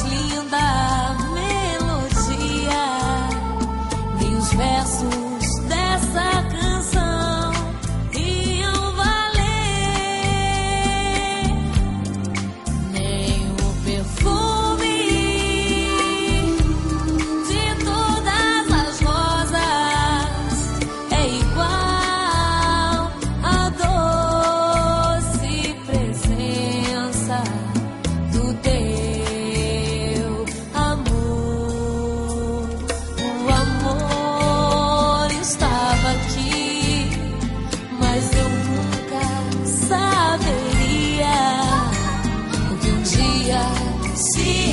mais linda melodia, nem os versos dessa canção iam valer, nem o perfume de todas as rosas é igual à doce presença do teu amor. O amor estava aqui, mas eu nunca saberia o que um dia se